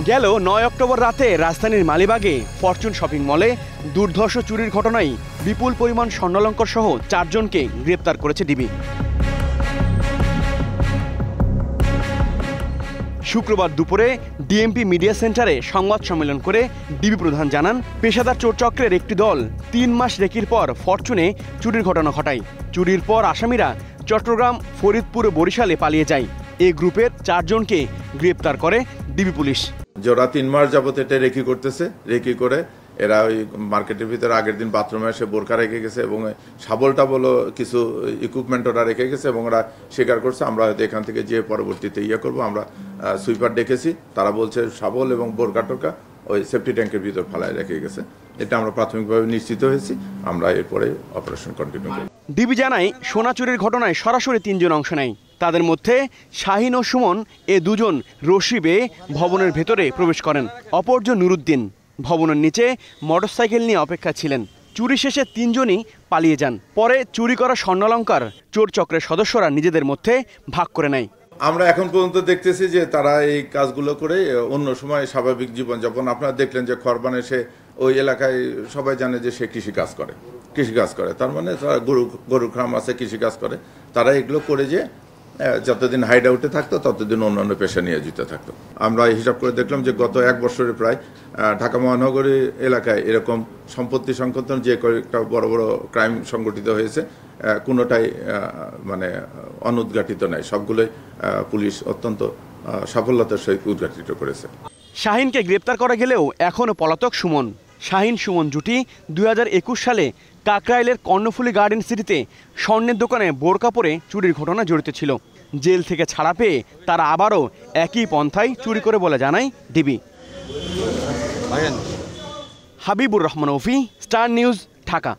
গেল ৯ অক্টোবর রাতে রাজধানীর মালিবাগে ফরচুন শপিং মলে দুর্ধর্ষ চুরির ঘটনায় বিপুল পরিমাণ স্বর্ণালঙ্কার সহ ৪ জনকে গ্রেপ্তার করেছে ডিবি। শুক্রবার দুপুরে ডিএমপি মিডিয়া সেন্টারে সংবাদ সম্মেলন করে ডিবি প্রধান জানান, পেশাদার চোর চক্রের একটি দল ৩ মাস রেকির পর ফরচুনে চুরির ঘটনা ঘটায়। চুরির পর আসামিরা চট্টগ্রাম, ফরিদপুর ও বরিশালে পালিয়ে যায়। এই গ্রুপের ৪ জনকে গ্রেপ্তার করে ডিবি পুলিশ। যারা 3 মাস যাবত এটা রেকি করতেছে, রেকি করে এরা ওই মার্কেটের ভিতরে আগের দিন বাথরুমে এসে বোরকা রেখে গেছে এবং শাবলটা বলো কিছু ইকুইপমেন্ট ওরা রেখে গেছে এবং ওরা স্বীকার করছে। আমরা হয়তো এখান থেকে যে পরবর্তীতে করবো, আমরা সুইপার ডেকেছি, তারা বলছে শাবল এবং বোরকা টোরকা ওই সেফটি ট্যাঙ্কের ভিতর ফেলায় রেখে গেছে। এটা আমরা প্রাথমিকভাবে নিশ্চিত হয়েছি। আমরা এরপরে অপারেশন কন্টিনিউ করি। ডিবি জানায়, সোনা চুরির ঘটনায় সরাসরি 3 জন অংশ নেয়। তাদের মধ্যে শাহিন ও সুমন এ দুজন রশি বেয়ে ভবনের ভেতরে প্রবেশ করেন। অপরজন নুরুদ্দিন ভবনের নিচে মোটরসাইকেল নিয়ে অপেক্ষা ছিলেন। চুরি শেষে 3 জনই পালিয়ে যান। পরে চুরি করা স্বর্ণালঙ্কার চোর চক্রের সদস্যরা নিজেদের মধ্যে ভাগ করে নেয়। আমরা এখন পর্যন্ত দেখতেছি যে তারা এই কাজগুলো করে অন্য সময় স্বাভাবিক জীবনযাপন। আপনারা দেখলেন যে খরবানে সে ওই এলাকায় সবাই জানে যে সে কৃষিকাজ করে, তার মানে তারা গরু খাম আছে, কৃষিকাজ করে। তারা এগুলো করে যে যতদিন হাইড আউটে থাকতো ততদিন অন্যান্য পেশা নিয়োজিত থাকতো। আমরা হিসাব করে দেখলাম যে গত 1 বছরে প্রায় ঢাকা মহানগরী এলাকায় এরকম সম্পত্তি সংকটন যে কয়েকটা বড় বড় ক্রাইম সংগঠিত হয়েছে, কোনোটাই মানে অনুদ্ঘাটিত নাই। সবগুলোই পুলিশ অত্যন্ত সাফল্যতার সহিত উদ্ঘাটিত করেছে। শাহিনকে গ্রেপ্তার করা গেলেও এখনও পলাতক সুমন। শাহিন সুমন জুটি 2021 সালে কাকরাইলের কর্ণফুলী গার্ডেন সিটিতে স্বর্ণের দোকানে বোরকা পরে চুরির ঘটনা জড়িত ছিল। জেল থেকে ছাড়া পেয়ে তারা আবারও একই পন্থায় চুরি করে বলে জানায় ডিবি। হাবিবুর রহমান অফি, স্টার নিউজ, ঢাকা।